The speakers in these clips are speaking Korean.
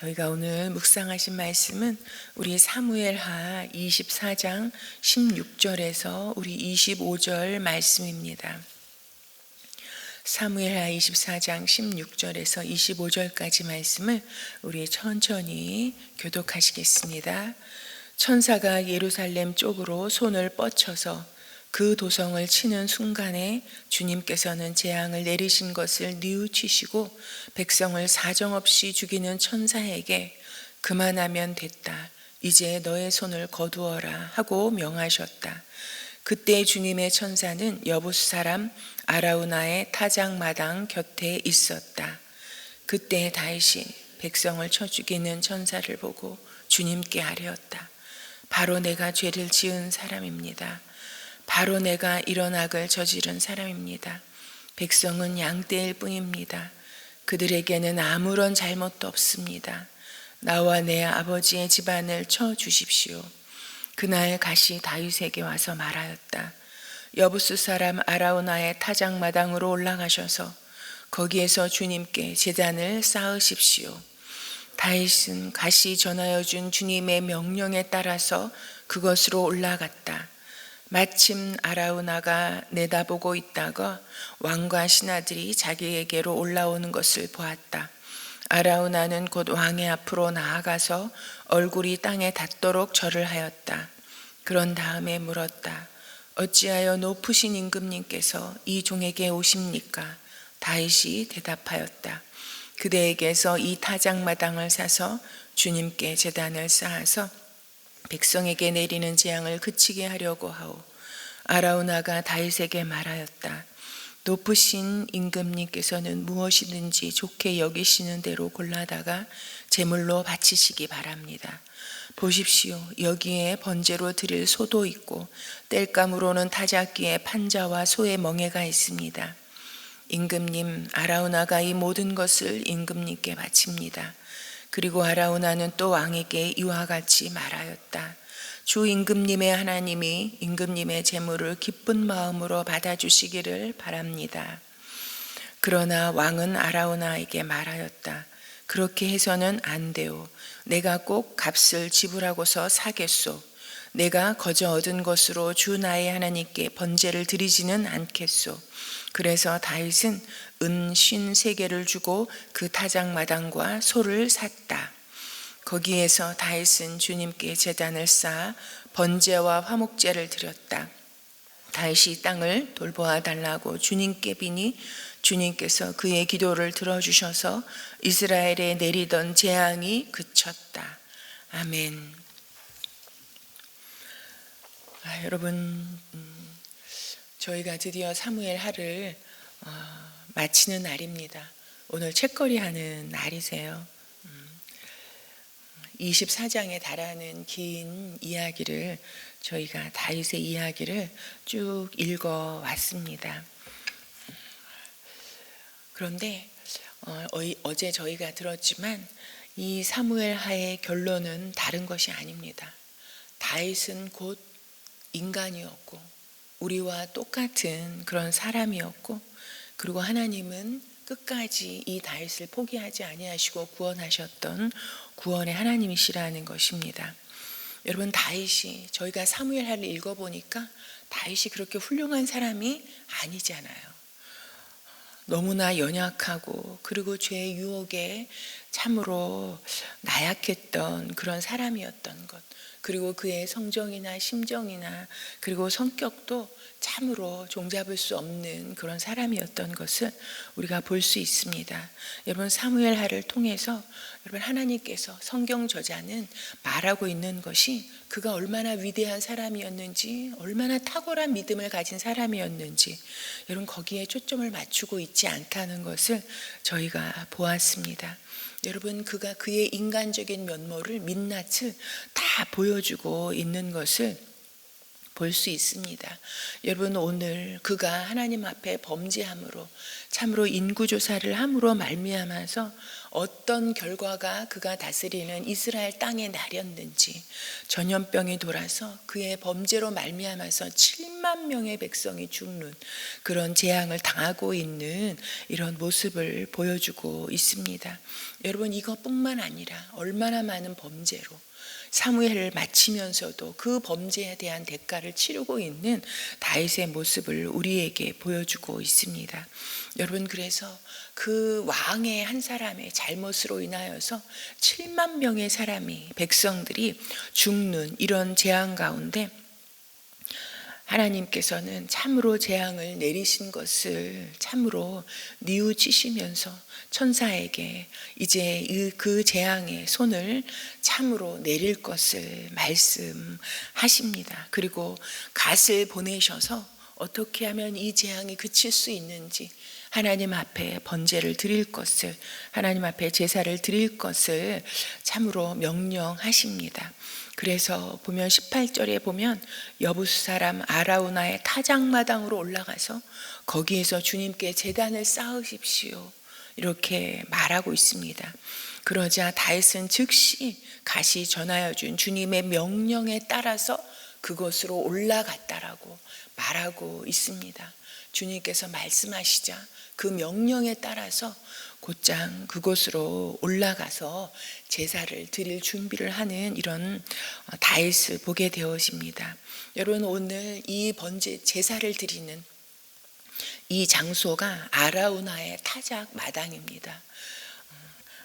저희가 오늘 묵상하신 말씀은 우리 사무엘하 24장 16절에서 우리 25절 말씀입니다. 사무엘하 24장 16절에서 25절까지 말씀을 우리 천천히 교독하시겠습니다. 천사가 예루살렘 쪽으로 손을 뻗쳐서 그 도성을 치는 순간에 주님께서는 재앙을 내리신 것을 뉘우치시고 백성을 사정없이 죽이는 천사에게 그만하면 됐다. 이제 너의 손을 거두어라 하고 명하셨다. 그때 주님의 천사는 여부스 사람 아라우나의 타작마당 곁에 있었다. 그때 다윗이 백성을 쳐 죽이는 천사를 보고 주님께 아뢰었다. 바로 내가 죄를 지은 사람입니다. 바로 내가 이런 악을 저지른 사람입니다. 백성은 양떼일 뿐입니다. 그들에게는 아무런 잘못도 없습니다. 나와 내 아버지의 집안을 쳐 주십시오. 그날 가시 다윗에게 와서 말하였다. 여부스 사람 아라우나의 타작마당으로 올라가셔서 거기에서 주님께 제단을 쌓으십시오. 다윗은 가시 전하여 준 주님의 명령에 따라서 그것으로 올라갔다. 마침 아라우나가 내다보고 있다가 왕과 신하들이 자기에게로 올라오는 것을 보았다. 아라우나는 곧 왕의 앞으로 나아가서 얼굴이 땅에 닿도록 절을 하였다. 그런 다음에 물었다. 어찌하여 높으신 임금님께서 이 종에게 오십니까? 다윗이 대답하였다. 그대에게서 이 타작마당을 사서 주님께 제단을 쌓아서 백성에게 내리는 재앙을 그치게 하려고 하오. 아라우나가 다윗에게 말하였다. 높으신 임금님께서는 무엇이든지 좋게 여기시는 대로 골라다가 제물로 바치시기 바랍니다. 보십시오. 여기에 번제로 드릴 소도 있고 땔감으로는 타작기에 판자와 소의 멍에가 있습니다. 임금님, 아라우나가 이 모든 것을 임금님께 바칩니다. 그리고 아라우나는 또 왕에게 이와 같이 말하였다. 주 임금님의 하나님이 임금님의 제물을 기쁜 마음으로 받아주시기를 바랍니다. 그러나 왕은 아라우나에게 말하였다. 그렇게 해서는 안 돼요. 내가 꼭 값을 지불하고서 사겠소. 내가 거저 얻은 것으로 주 나의 하나님께 번제를 드리지는 않겠소. 그래서 다윗은 은 53개를 주고 그 타작마당과 소를 샀다. 거기에서 다윗은 주님께 제단을 쌓아 번제와 화목제를 드렸다. 다윗이 땅을 돌보아 달라고 주님께 비니 주님께서 그의 기도를 들어주셔서 이스라엘에 내리던 재앙이 그쳤다. 아멘. 여러분, 저희가 드디어 사무엘하를 마치는 날입니다. 오늘 책거리 하는 날이세요. 24장에 달하는 긴 이야기를 저희가 다윗의 이야기를 쭉 읽어왔습니다. 그런데 어제 저희가 들었지만 이 사무엘하의 결론은 다른 것이 아닙니다. 다윗은 곧 인간이었고 우리와 똑같은 그런 사람이었고 그리고 하나님은 끝까지 이 다윗을 포기하지 아니하시고 구원하셨던 구원의 하나님이시라는 것입니다. 여러분, 다윗이 저희가 사무엘하를 읽어보니까 다윗이 그렇게 훌륭한 사람이 아니잖아요. 너무나 연약하고 그리고 죄의 유혹에 참으로 나약했던 그런 사람이었던 것, 그리고 그의 성정이나 심정이나 그리고 성격도 참으로 종잡을 수 없는 그런 사람이었던 것을 우리가 볼 수 있습니다. 여러분, 사무엘하를 통해서 여러분 하나님께서 성경 저자는 말하고 있는 것이 그가 얼마나 위대한 사람이었는지, 얼마나 탁월한 믿음을 가진 사람이었는지 여러분 거기에 초점을 맞추고 있지 않다는 것을 저희가 보았습니다. 여러분, 그가 그의 인간적인 면모를 민낯을 다 보여주고 있는 것을 볼 수 있습니다. 여러분, 오늘 그가 하나님 앞에 범죄함으로 참으로 인구조사를 함으로 말미암아서 어떤 결과가 그가 다스리는 이스라엘 땅에 나렸는지, 전염병이 돌아서 그의 범죄로 말미암아서 7만 명의 백성이 죽는 그런 재앙을 당하고 있는 이런 모습을 보여주고 있습니다. 여러분, 이것뿐만 아니라 얼마나 많은 범죄로 사무엘을 마치면서도 그 범죄에 대한 대가를 치르고 있는 다윗의 모습을 우리에게 보여주고 있습니다. 여러분, 그래서 그 왕의 한 사람의 잘못으로 인하여서 7만 명의 사람이, 백성들이 죽는 이런 재앙 가운데 하나님께서는 참으로 재앙을 내리신 것을 참으로 뉘우치시면서 천사에게 이제 그 재앙의 손을 참으로 내릴 것을 말씀하십니다. 그리고 갓을 보내셔서 어떻게 하면 이 재앙이 그칠 수 있는지 하나님 앞에 번제를 드릴 것을, 하나님 앞에 제사를 드릴 것을 참으로 명령하십니다. 그래서 보면 18절에 보면 여부수 사람 아라우나의 타작마당으로 올라가서 거기에서 주님께 제단을 쌓으십시오, 이렇게 말하고 있습니다. 그러자 다윗은 즉시 갓이 전하여 준 주님의 명령에 따라서 그곳으로 올라갔다라고 말하고 있습니다. 주님께서 말씀하시자 그 명령에 따라서 곧장 그곳으로 올라가서 제사를 드릴 준비를 하는 이런 다윗을 보게 되어집니다. 여러분, 오늘 이 번제 제사를 드리는 이 장소가 아라우나의 타작 마당입니다.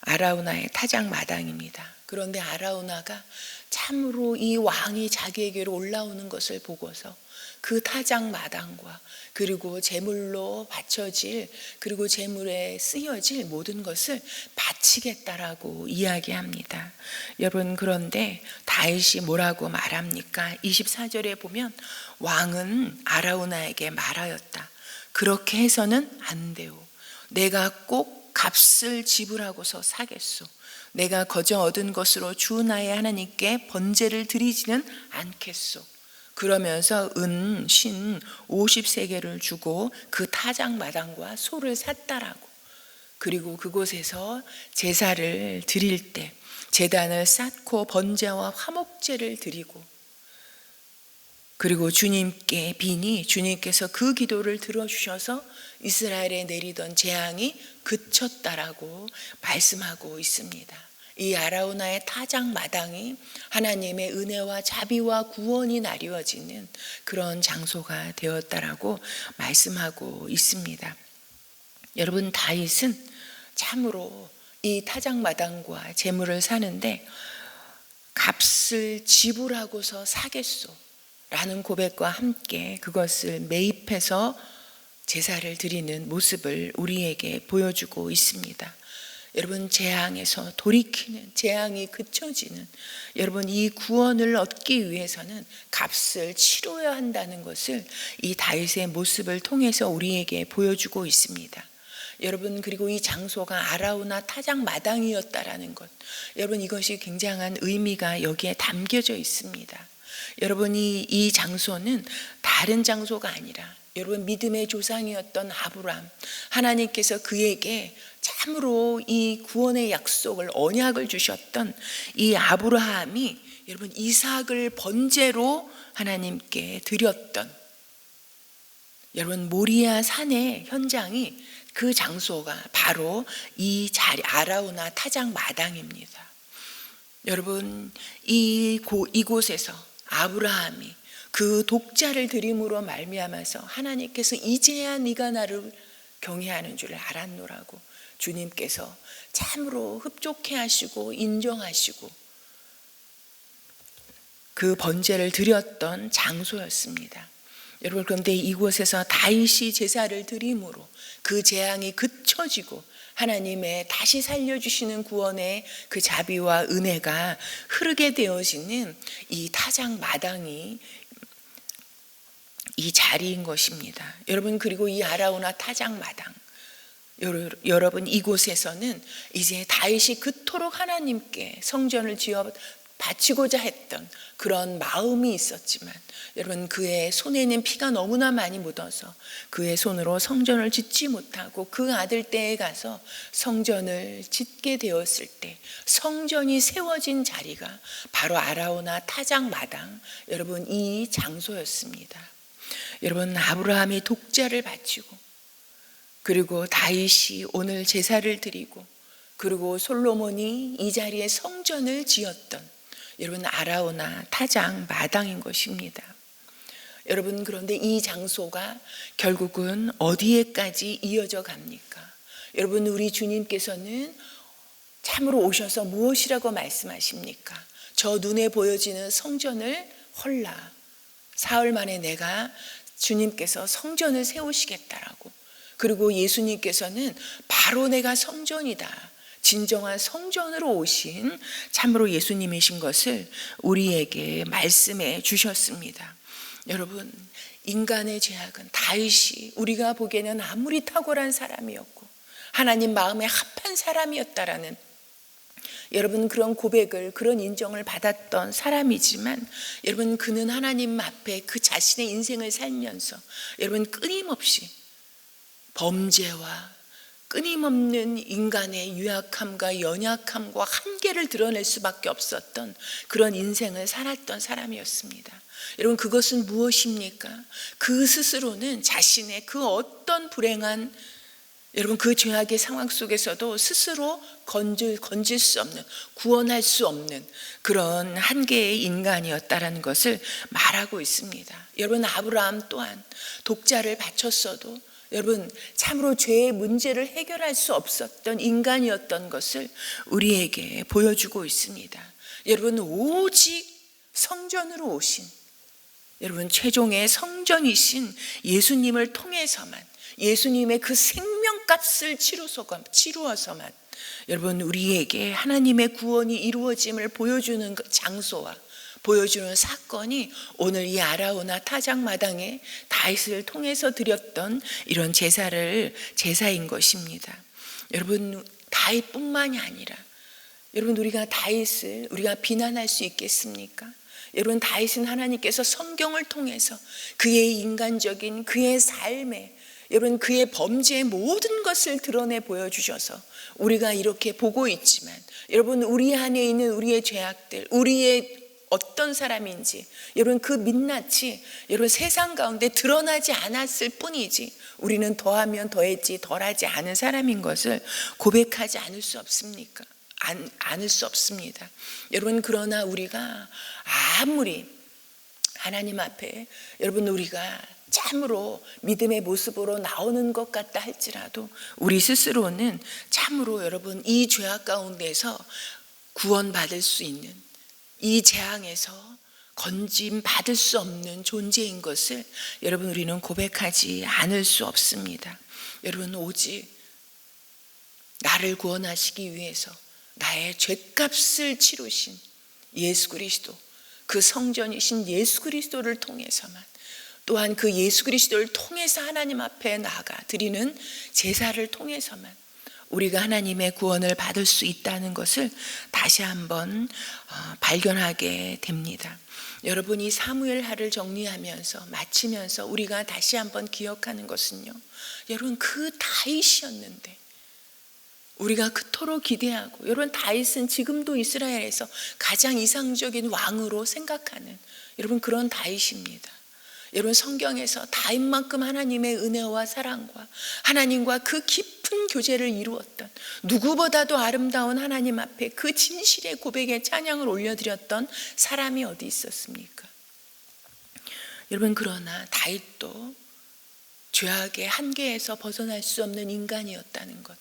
아라우나의 타작 마당입니다. 그런데 아라우나가 참으로 이 왕이 자기에게로 올라오는 것을 보고서 그 타작 마당과 그리고 제물로 바쳐질, 그리고 제물에 쓰여질 모든 것을 바치겠다라고 이야기합니다. 여러분, 그런데 다윗이 뭐라고 말합니까? 24절에 보면 왕은 아라우나에게 말하였다. 그렇게 해서는 안 돼요. 내가 꼭 값을 지불하고서 사겠소. 내가 거저 얻은 것으로 주 나의 하나님께 번제를 드리지는 않겠소. 그러면서 은, 신 50세겔을 주고 그 타작 마당과 소를 샀다라고. 그리고 그곳에서 제사를 드릴 때 제단을 쌓고 번제와 화목제를 드리고, 그리고 주님께 비니 주님께서 그 기도를 들어주셔서 이스라엘에 내리던 재앙이 그쳤다라고 말씀하고 있습니다. 이 아라우나의 타작 마당이 하나님의 은혜와 자비와 구원이 나뉘어지는 그런 장소가 되었다라고 말씀하고 있습니다. 여러분, 다윗은 참으로 이 타작 마당과 제물을 사는데 값을 지불하고서 사겠소 라는 고백과 함께 그것을 매입해서 제사를 드리는 모습을 우리에게 보여주고 있습니다. 여러분, 재앙에서 돌이키는, 재앙이 그쳐지는, 여러분, 이 구원을 얻기 위해서는 값을 치러야 한다는 것을 이 다윗의 모습을 통해서 우리에게 보여주고 있습니다. 여러분, 그리고 이 장소가 아라우나 타작 마당이었다라는 것, 여러분, 이것이 굉장한 의미가 여기에 담겨져 있습니다. 여러분, 이 장소는 다른 장소가 아니라 여러분, 믿음의 조상이었던 아브람, 하나님께서 그에게 참으로 이 구원의 약속을, 언약을 주셨던 이 아브라함이 여러분 이삭을 번제로 하나님께 드렸던, 여러분 모리아 산의 현장이, 그 장소가 바로 이 자리, 아라우나 타작 마당입니다. 여러분, 이곳에서 아브라함이 그 독자를 드림으로 말미암아서 하나님께서 이제야 네가 나를 경외하는 줄 알았노라고 주님께서 참으로 흡족해 하시고 인정하시고 그 번제를 드렸던 장소였습니다. 여러분, 그런데 이곳에서 다윗이 제사를 드림으로 그 재앙이 그쳐지고 하나님의 다시 살려주시는 구원의 그 자비와 은혜가 흐르게 되어지는 이 타작 마당이 이 자리인 것입니다. 여러분, 그리고 이 아라우나 타작 마당, 여러분, 이곳에서는 이제 다윗이 그토록 하나님께 성전을 지어 바치고자 했던 그런 마음이 있었지만 여러분 그의 손에는 피가 너무나 많이 묻어서 그의 손으로 성전을 짓지 못하고 그 아들 때에 가서 성전을 짓게 되었을 때 성전이 세워진 자리가 바로 아라우나 타작 마당, 여러분 이 장소였습니다. 여러분 아브라함이 독자를 바치고 그리고 다윗이 오늘 제사를 드리고 그리고 솔로몬이 이 자리에 성전을 지었던 여러분 아라우나 타작 마당인 것입니다. 여러분 그런데 이 장소가 결국은 어디에까지 이어져 갑니까? 여러분 우리 주님께서는 참으로 오셔서 무엇이라고 말씀하십니까? 저 눈에 보여지는 성전을 헐라, 사흘 만에 내가 주님께서 성전을 세우시겠다라고. 그리고 예수님께서는 바로 내가 성전이다, 진정한 성전으로 오신 참으로 예수님이신 것을 우리에게 말씀해 주셨습니다. 여러분 인간의 죄악은 다윗이 우리가 보기에는 아무리 탁월한 사람이었고 하나님 마음에 합한 사람이었다라는 여러분 그런 고백을, 그런 인정을 받았던 사람이지만 여러분 그는 하나님 앞에 그 자신의 인생을 살면서 여러분 끊임없이 범죄와 끊임없는 인간의 유약함과 연약함과 한계를 드러낼 수밖에 없었던 그런 인생을 살았던 사람이었습니다. 여러분 그것은 무엇입니까? 그 스스로는 자신의 그 어떤 불행한 여러분 그 죄악의 상황 속에서도 스스로 건질 수 없는, 구원할 수 없는 그런 한계의 인간이었다라는 것을 말하고 있습니다. 여러분 아브라함 또한 독자를 바쳤어도 여러분 참으로 죄의 문제를 해결할 수 없었던 인간이었던 것을 우리에게 보여주고 있습니다. 여러분 오직 성전으로 오신 여러분 최종의 성전이신 예수님을 통해서만, 예수님의 그 생명값을 치루어서만 여러분 우리에게 하나님의 구원이 이루어짐을 보여주는 그 장소와 보여주는 사건이 오늘 이 아라우나 타작 마당에 다윗을 통해서 드렸던 이런 제사인 것입니다. 여러분 다윗뿐만이 아니라 여러분 우리가 다윗을 우리가 비난할 수 있겠습니까? 여러분 다윗은 하나님께서 성경을 통해서 그의 인간적인 그의 삶에 여러분 그의 범죄의 모든 것을 드러내 보여주셔서 우리가 이렇게 보고 있지만 여러분 우리 안에 있는 우리의 죄악들, 우리의 어떤 사람인지 여러분 그 민낯이 여러분 세상 가운데 드러나지 않았을 뿐이지 우리는 더하면 더했지 덜하지 않은 사람인 것을 고백하지 않을 수 없습니까? 않을 수 없습니다. 여러분 그러나 우리가 아무리 하나님 앞에 여러분 우리가 참으로 믿음의 모습으로 나오는 것 같다 할지라도 우리 스스로는 참으로 여러분 이 죄악 가운데서 구원받을 수 있는 이 재앙에서 건짐 받을 수 없는 존재인 것을 여러분 우리는 고백하지 않을 수 없습니다. 여러분 오직 나를 구원하시기 위해서 나의 죄값을 치르신 예수 그리스도, 그 성전이신 예수 그리스도를 통해서만 또한 그 예수 그리스도를 통해서 하나님 앞에 나아가 드리는 제사를 통해서만 우리가 하나님의 구원을 받을 수 있다는 것을 다시 한번 발견하게 됩니다. 여러분이 사무엘하를 정리하면서 마치면서 우리가 다시 한번 기억하는 것은요, 여러분 그 다윗이었는데 우리가 그토록 기대하고 여러분 다윗은 지금도 이스라엘에서 가장 이상적인 왕으로 생각하는 여러분 그런 다윗입니다. 여러분 성경에서 다윗만큼 하나님의 은혜와 사랑과 하나님과 그 깊은 교제를 이루었던 누구보다도 아름다운 하나님 앞에 그 진실의 고백의 찬양을 올려드렸던 사람이 어디 있었습니까? 여러분 그러나 다윗도 죄악의 한계에서 벗어날 수 없는 인간이었다는 것,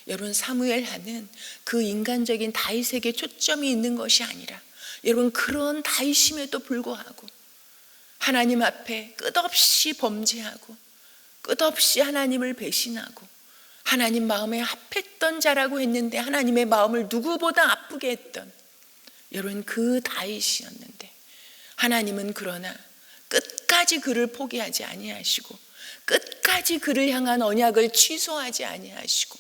여러분 사무엘하는 그 인간적인 다윗에게 초점이 있는 것이 아니라 여러분 그런 다윗임에도 불구하고 하나님 앞에 끝없이 범죄하고 끝없이 하나님을 배신하고 하나님 마음에 합했던 자라고 했는데 하나님의 마음을 누구보다 아프게 했던 여러분 그 다윗이었는데 하나님은 그러나 끝까지 그를 포기하지 아니하시고 끝까지 그를 향한 언약을 취소하지 아니하시고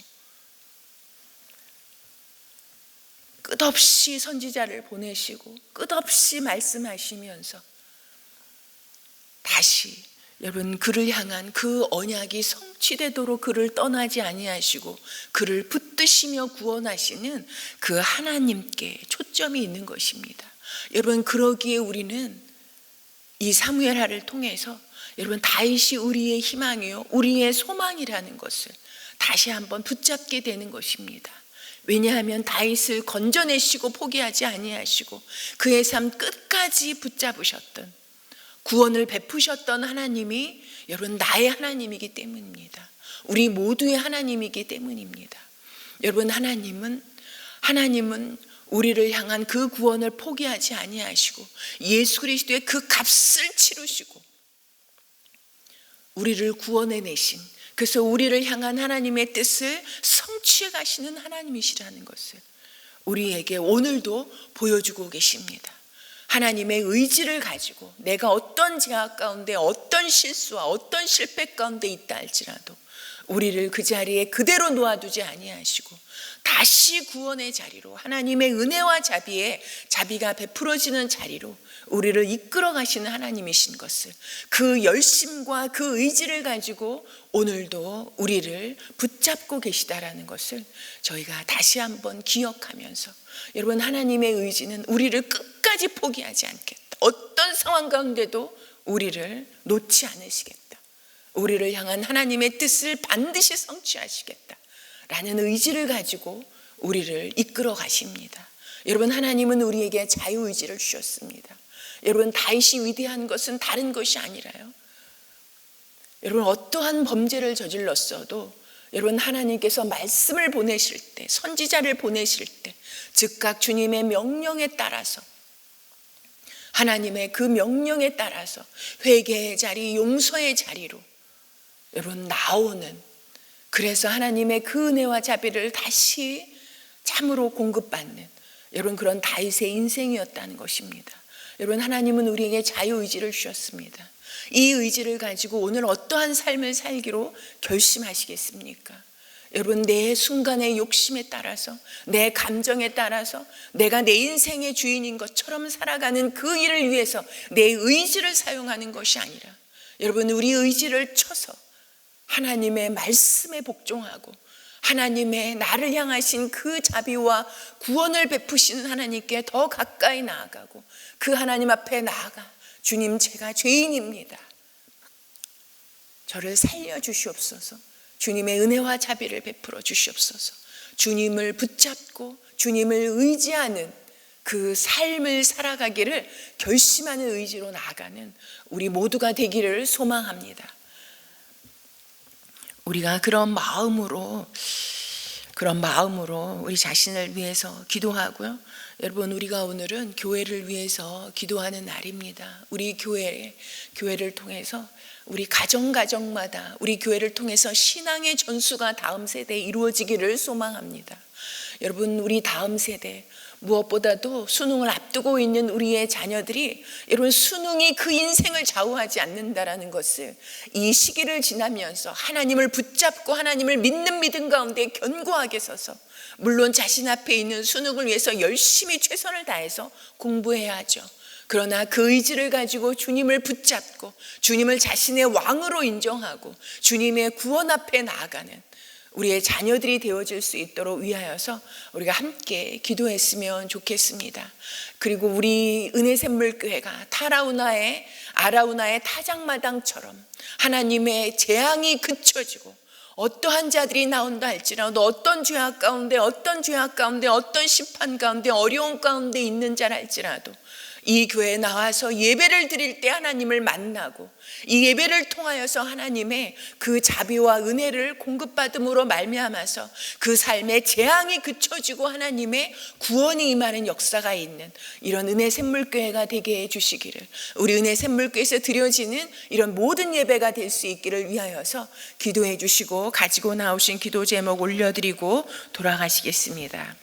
끝없이 선지자를 보내시고 끝없이 말씀하시면서 다시 여러분 그를 향한 그 언약이 성취되도록 그를 떠나지 아니하시고 그를 붙드시며 구원하시는 그 하나님께 초점이 있는 것입니다. 여러분 그러기에 우리는 이 사무엘하를 통해서 여러분 다윗이 우리의 희망이요 우리의 소망이라는 것을 다시 한번 붙잡게 되는 것입니다. 왜냐하면 다윗을 건져내시고 포기하지 아니하시고 그의 삶 끝까지 붙잡으셨던 구원을 베푸셨던 하나님이 여러분 나의 하나님이기 때문입니다. 우리 모두의 하나님이기 때문입니다. 여러분 하나님은 우리를 향한 그 구원을 포기하지 아니하시고 예수 그리스도의 그 값을 치르시고 우리를 구원해 내신, 그래서 우리를 향한 하나님의 뜻을 성취해 가시는 하나님이시라는 것을 우리에게 오늘도 보여주고 계십니다. 하나님의 의지를 가지고 내가 어떤 제약 가운데 어떤 실수와 어떤 실패 가운데 있다 할지라도 우리를 그 자리에 그대로 놓아두지 아니하시고 다시 구원의 자리로 하나님의 은혜와 자비가 베풀어지는 자리로 우리를 이끌어 가시는 하나님이신 것을 그 열심과 그 의지를 가지고 오늘도 우리를 붙잡고 계시다라는 것을 저희가 다시 한번 기억하면서 여러분 하나님의 의지는 우리를 끝까지 포기하지 않겠다. 어떤 상황 가운데도 우리를 놓지 않으시겠다. 우리를 향한 하나님의 뜻을 반드시 성취하시겠다 라는 의지를 가지고 우리를 이끌어 가십니다. 여러분 하나님은 우리에게 자유의지를 주셨습니다. 여러분 다윗이 위대한 것은 다른 것이 아니라요, 여러분 어떠한 범죄를 저질렀어도 여러분 하나님께서 말씀을 보내실 때, 선지자를 보내실 때 즉각 주님의 명령에 따라서, 하나님의 그 명령에 따라서 회개의 자리, 용서의 자리로 여러분 나오는, 그래서 하나님의 그 은혜와 자비를 다시 참으로 공급받는 여러분 그런 다윗의 인생이었다는 것입니다. 여러분 하나님은 우리에게 자유의지를 주셨습니다. 이 의지를 가지고 오늘 어떠한 삶을 살기로 결심하시겠습니까? 여러분 내 순간의 욕심에 따라서, 내 감정에 따라서 내가 내 인생의 주인인 것처럼 살아가는 그 일을 위해서 내 의지를 사용하는 것이 아니라 여러분 우리 의지를 쳐서 하나님의 말씀에 복종하고 하나님의 나를 향하신 그 자비와 구원을 베푸시는 하나님께 더 가까이 나아가고 그 하나님 앞에 나아가 주님 제가 죄인입니다. 저를 살려주시옵소서. 주님의 은혜와 자비를 베풀어 주시옵소서. 주님을 붙잡고 주님을 의지하는 그 삶을 살아가기를 결심하는 의지로 나아가는 우리 모두가 되기를 소망합니다. 우리가 그런 마음으로 우리 자신을 위해서 기도하고요. 여러분 우리가 오늘은 교회를 위해서 기도하는 날입니다. 우리 교회를 통해서 우리 가정마다 우리 교회를 통해서 신앙의 전수가 다음 세대에 이루어지기를 소망합니다. 여러분 우리 다음 세대, 무엇보다도 수능을 앞두고 있는 우리의 자녀들이 여러분 수능이 그 인생을 좌우하지 않는다라는 것을 이 시기를 지나면서 하나님을 붙잡고 하나님을 믿는 믿음 가운데 견고하게 서서, 물론 자신 앞에 있는 수능을 위해서 열심히 최선을 다해서 공부해야 하죠. 그러나 그 의지를 가지고 주님을 붙잡고 주님을 자신의 왕으로 인정하고 주님의 구원 앞에 나아가는 우리의 자녀들이 되어질 수 있도록 위하여서 우리가 함께 기도했으면 좋겠습니다. 그리고 우리 은혜샘물교회가 아라우나의 타작마당처럼 하나님의 재앙이 그쳐지고 어떠한 자들이 나온다 할지라도 어떤 죄악 가운데 어떤 심판 가운데 어려운 가운데 있는 자라 할지라도 이 교회에 나와서 예배를 드릴 때 하나님을 만나고 이 예배를 통하여서 하나님의 그 자비와 은혜를 공급받음으로 말미암아서 그 삶의 재앙이 그쳐지고 하나님의 구원이 임하는 역사가 있는 이런 은혜 샘물교회가 되게 해주시기를, 우리 은혜 샘물교회에서 드려지는 이런 모든 예배가 될 수 있기를 위하여서 기도해 주시고 가지고 나오신 기도 제목 올려드리고 돌아가시겠습니다.